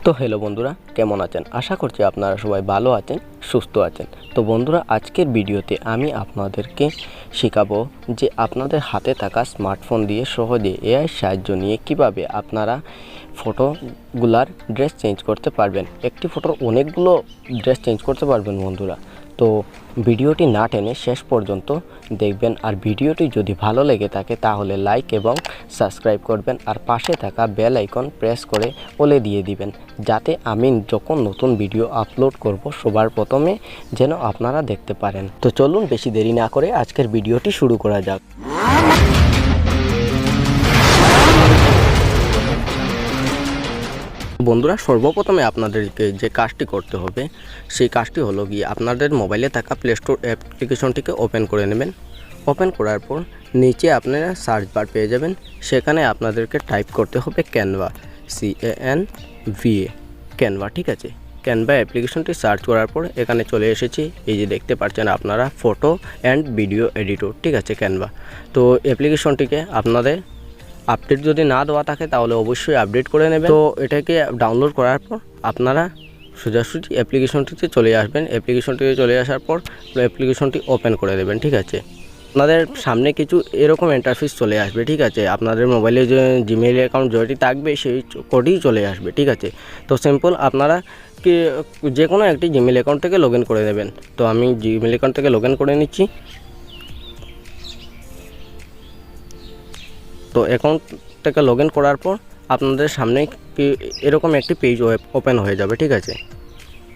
তো হ্যালো বন্ধুরা, কেমন আছেন? আশা করছি আপনারা সবাই ভালো আছেন, সুস্থ আছেন। তো বন্ধুরা, আজকের ভিডিওতে আমি আপনাদেরকে শেখাবো যে আপনাদের হাতে থাকা স্মার্টফোন দিয়ে সহজে এআই সাহায্য নিয়ে কিভাবে আপনারা ফটোগুলার ড্রেস চেঞ্জ করতে পারবেন। একটি ফটোর অনেকগুলো ড্রেস চেঞ্জ করতে পারবেন বন্ধুরা। তো ভিডিওটি না টেনে শেষ পর্যন্ত দেখবেন, আর ভিডিওটি যদি ভালো লেগে থাকে তাহলে লাইক এবং সাবস্ক্রাইব করবেন, আর পাশে থাকা বেল আইকন প্রেস করে অলে দিয়ে দিবেন, যাতে আমি যখন নতুন ভিডিও আপলোড করব সবার প্রথমে যেন আপনারা দেখতে পারেন। তো চলুন বেশি দেরি না করে আজকের ভিডিওটি শুরু করা যাক। বন্ধুরা, সর্বপ্রথমে আপনাদেরকে যে কাজটি করতে হবে সেই কাজটি হলো গিয়ে আপনাদের মোবাইলে থাকা প্লে স্টোর অ্যাপ্লিকেশনটিকে ওপেন করে নেবেন। ওপেন করার পর নিচে আপনারা সার্চ বার পেয়ে যাবেন, সেখানে আপনাদেরকে টাইপ করতে হবে ক্যানভা, CANVA, ক্যানভা। ঠিক আছে, ক্যানভা অ্যাপ্লিকেশনটি সার্চ করার পর এখানে চলে এসেছি। এই যে দেখতে পাচ্ছেন আপনারা, ফটো অ্যান্ড ভিডিও এডিটর। ঠিক আছে, ক্যানভা। তো অ্যাপ্লিকেশনটিকে আপনাদের আপডেট যদি না দেওয়া থাকে তাহলে অবশ্যই আপডেট করে নেবেন। তো এটাকে ডাউনলোড করার পর আপনারা সোজাসুজি অ্যাপ্লিকেশনটিতে চলে আসবেন। অ্যাপ্লিকেশনটিতে চলে আসার পর অ্যাপ্লিকেশনটি ওপেন করে দেবেন। ঠিক আছে, আপনাদের সামনে কিছু এরকম ইন্টারফেস চলে আসবে। ঠিক আছে, আপনাদের মোবাইলে যে জিমেইল অ্যাকাউন্ট যেটি থাকবে সেই কোডই চলে আসবে। ঠিক আছে, তো সিম্পল আপনারা কি যে কোনো একটি জিমেইল অ্যাকাউন্ট থেকে লগ ইন করে নেবেন। তো আমি জিমেইল অ্যাকাউন্ট থেকে লগ ইন করে নিচ্ছি। তো অ্যাকাউন্ট থেকে লগ ইন করার পর আপনাদের সামনে এরকম একটি পেজ ওপেন হয়ে যাবে। ঠিক আছে,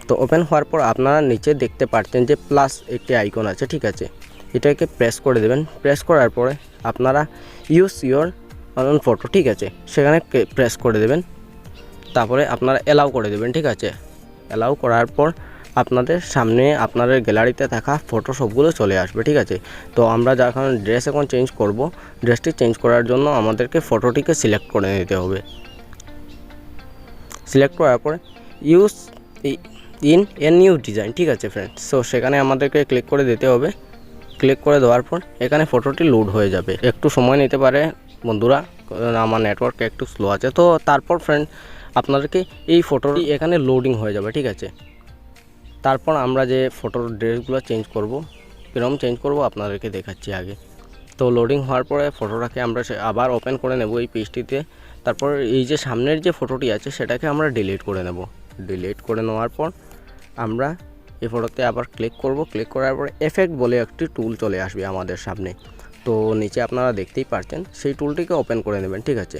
তো ওপেন হওয়ার পর আপনারা নিচে দেখতে পাচ্ছেন যে প্লাস একটি আইকন আছে। ঠিক আছে, এটাকে প্রেস করে দেবেন। প্রেস করার পরে আপনারা ইউজ ইওর অন ফটো, ঠিক আছে, সেখানে প্রেস করে দেবেন। তারপরে আপনারা অ্যালাউ করে দেবেন। ঠিক আছে, অ্যালাউ করার পর আপনাদের সামনে আপনাদের গ্যালারিতে থাকা ফটো সবগুলো চলে আসবে। ঠিক আছে, তো আমরা যখন ড্রেস এখন চেঞ্জ করব, ড্রেসটি চেঞ্জ করার জন্য আমাদেরকে ফটোটিকে সিলেক্ট করে নিতে হবে। সিলেক্ট করার পরে use in a new design. ঠিক আছে ফ্রেন্ডস, সো সেখানে আমাদেরকে ক্লিক করে দিতে হবে। ক্লিক করে দেওয়ার পর এখানে ফটোটি লোড হয়ে যাবে। একটু সময় নিতে পারে বন্ধুরা, আমার নেটওয়ার্ক একটু স্লো আছে। তো তারপর ফ্রেন্ড আপনাদেরকে এই ফটোটি এখানে লোডিং হয়ে যাবে। ঠিক আছে, তারপর আমরা যে ফটোর ড্রেসগুলো চেঞ্জ করব, কীরকম চেঞ্জ করব আপনাদেরকে দেখাচ্ছি আগে। তো লোডিং হওয়ার পরে ফটোটাকে আমরা আবার ওপেন করে নেব এই পেজটিতে। তারপর এই যে সামনের যে ফটোটি আছে সেটাকে আমরা ডিলিট করে নেব। ডিলিট করে নেওয়ার পর আমরা এই ফটোতে আবার ক্লিক করব। ক্লিক করার পর এফেক্ট বলে একটি টুল চলে আসবে আমাদের সামনে। তো নিচে আপনারা দেখতেই পাচ্ছেন, সেই টুলটিকে ওপেন করে নেবেন। ঠিক আছে,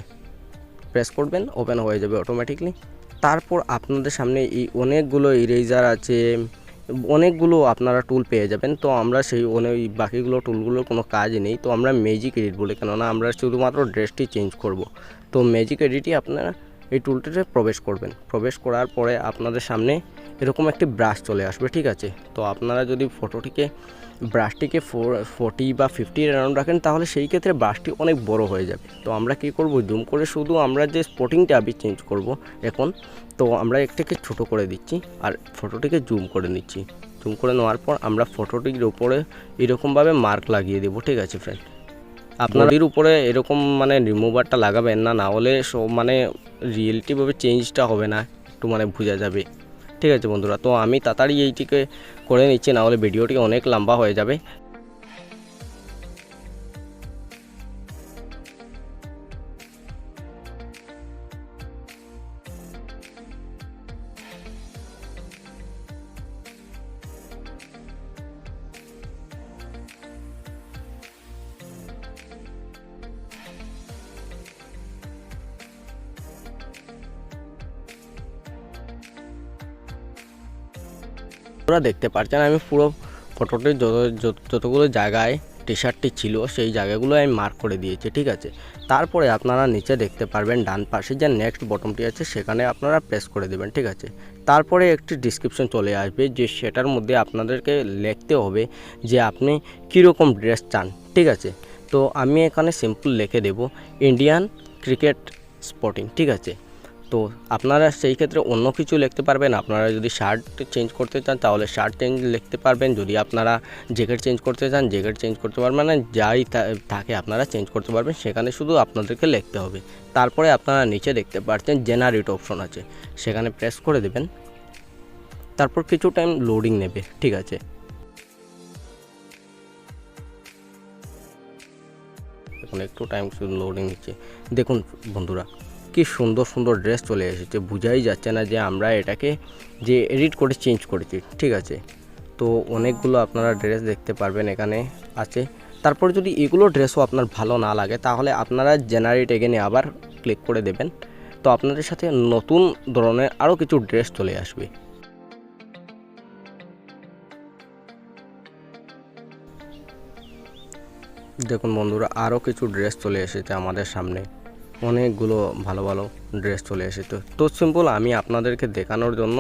প্রেস করবেন, ওপেন হয়ে যাবে অটোমেটিকলি। তারপর আপনাদের সামনে এই অনেকগুলো ইরেজার আছে, অনেকগুলো আপনারা টুল পেয়ে যাবেন। তো আমরা সেই বাকিগুলো টুলগুলোর কোনো কাজ নেই। তো আমরা ম্যাজিক এডিট বলি, কেননা আমরা শুধুমাত্র ড্রেসটি চেঞ্জ করব। তো ম্যাজিক এডিটই আপনারা এই টুলটিতে প্রবেশ করবেন। প্রবেশ করার পরে আপনাদের সামনে এরকম একটি ব্রাশ চলে আসবে। ঠিক আছে, তো আপনারা যদি ব্রাশটিকে 40 বা 50 অ্যারাউন্ড রাখেন তাহলে সেই ক্ষেত্রে ব্রাশটি অনেক বড় হয়ে যাবে। তো আমরা কি করব, জুম করে শুধু আমরা যে স্পটিংটা আমি চেঞ্জ করব এখন, তো আমরা একটাকে ছোট করে দিচ্ছি আর ফটোটিকে জুম করে নিচ্ছি। জুম করে নেওয়ার পর আমরা ফটোটির উপরে এরকমভাবে মার্ক লাগিয়ে দেবো। ঠিক আছে ফ্রেন্ড, আপনাদের উপরে এরকম রিমুভারটা লাগাবেন না, না হলে রিয়েলিটিভাবে চেঞ্জটা হবে না, একটু বোঝা যাবে। ঠিক আছে বন্ধুরা, তো আমি তাড়াতাড়ি এইটিকে করে নিচ্ছি, না হলে ভিডিওটি অনেক লম্বা হয়ে যাবে। আপনারা দেখতে পাচ্ছেন আমি পুরো ফটোটির যতগুলো জায়গায় টি শার্টটি ছিল সেই জায়গাগুলো আমি মার্ক করে দিয়েছি। ঠিক আছে, তারপরে আপনারা নিচে দেখতে পারবেন ডান পাশে যে নেক্সট বটনটি আছে সেখানে আপনারা প্রেস করে দেবেন। ঠিক আছে, তারপরে একটি ডিসক্রিপশন চলে আসবে, যে সেটার মধ্যে আপনাদেরকে লিখতে হবে যে আপনি কীরকম ড্রেস চান। ঠিক আছে, তো আমি এখানে সিম্পল লিখে দেব ইন্ডিয়ান ক্রিকেট স্পোর্টিং। ঠিক আছে, তো আপনারা সেই ক্ষেত্রে অন্য কিছু লিখতে পারবেন। আপনারা যদি শার্ট চেঞ্জ করতে চান তাহলে শার্ট চেঞ্জ লিখতে পারবেন, যদি আপনারা জ্যাকেট চেঞ্জ করতে চান জ্যাকেট চেঞ্জ করতে পারবেন, মানে যাই থাকে আপনারা চেঞ্জ করতে পারবেন, সেখানে শুধু আপনাদেরকে লিখতে হবে। তারপরে আপনারা নিচে দেখতে পাচ্ছেন জেনারেট অপশন আছে, সেখানে প্রেস করে দেবেন। তারপর কিছু টাইম লোডিং নেবে, ঠিক আছে। এখন একটু টাইম শুধু লোডিং নিচ্ছে। দেখুন বন্ধুরা, কি সুন্দর সুন্দর ড্রেস চলে এসেছে, বোঝাই যাচ্ছে না যে আমরা এটাকে যে এডিট করে চেঞ্জ করেছি, ঠিক আছে। তো অনেকগুলো আপনারা ড্রেস দেখতে পারবেন এখানে আছে। তারপর যদি এগুলো ড্রেসও আপনার ভালো না লাগে তাহলে আপনারা জেনারেট এগেনে আবার ক্লিক করে দেবেন। তো আপনাদের সাথে নতুন ধরনের আরও কিছু ড্রেস চলে আসবে। দেখুন বন্ধুরা, আরও কিছু ড্রেস চলে এসেছে আমাদের সামনে, অনেকগুলো ভালো ভালো ড্রেস চলে এসেছে। তো সিম্পল আমি আপনাদেরকে দেখানোর জন্য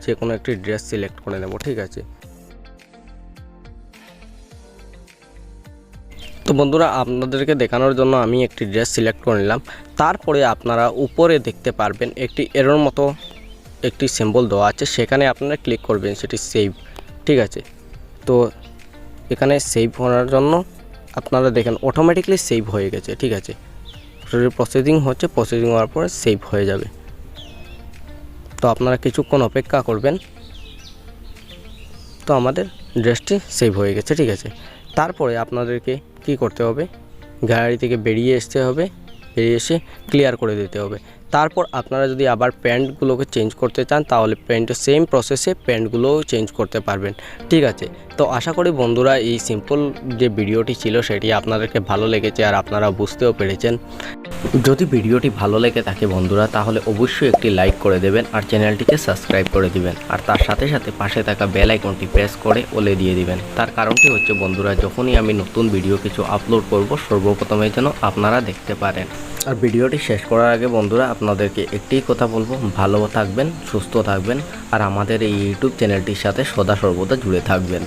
যে কোনো একটি ড্রেস সিলেক্ট করে নেব, ঠিক আছে। তো বন্ধুরা, আপনাদেরকে দেখানোর জন্য আমি একটি ড্রেস সিলেক্ট করে নিলাম। তারপরে আপনারা উপরে দেখতে পারবেন একটি এরোর মতো একটি সিম্বল দেওয়া আছে, সেখানে আপনারা ক্লিক করবেন, সেটি সেভ, ঠিক আছে। তো এখানে সেভ করার জন্য আপনারা দেখেন অটোমেটিকলি সেভ হয়ে গেছে, ঠিক আছে। প্রসেসিং হচ্ছে, প্রসেসিং হওয়ার পরে সেভ হয়ে যাবে। তো আপনারা কিছুক্ষণ অপেক্ষা করবেন। তো আমাদের ড্রেসটি সেভ হয়ে গেছে, ঠিক আছে। তারপরে আপনাদেরকে কি করতে হবে, গ্যালারি থেকে বেরিয়ে আসতে হবে, বেরিয়ে এসে ক্লিয়ার করে দিতে হবে। তারপর আপনারা যদি আবার প্যান্টগুলোকে চেঞ্জ করতে চান তাহলে প্যান্টের সেম প্রসেসে প্যান্টগুলোও চেঞ্জ করতে পারবেন, ঠিক আছে। তো আশা করি বন্ধুরা এই সিম্পল যে ভিডিওটি ছিল সেটি আপনাদেরকে ভালো লেগেছে আর আপনারা বুঝতেও পেরেছেন। যদি ভিডিওটি ভালো লেগে থাকে বন্ধুরা তাহলে অবশ্যই একটি লাইক করে দেবেন আর চ্যানেলটিকে সাবস্ক্রাইব করে দিবেন, আর তার সাথে সাথে পাশে থাকা বেল আইকনটি প্রেস করে ওলে দিয়ে দিবেন। তার কারণটি হচ্ছে বন্ধুরা, যখনই আমি নতুন ভিডিও কিছু আপলোড করব সর্বপ্রথমে যেন আপনারা দেখতে পারেন। আর ভিডিওটি শেষ করার আগে বন্ধুরা আপনাদেরকে একটি কথা বলবো, ভালো থাকবেন, সুস্থ থাকবেন আর আমাদের এই ইউটিউব চ্যানেলটির সাথে সদা সর্বদা জুড়ে থাকবেন।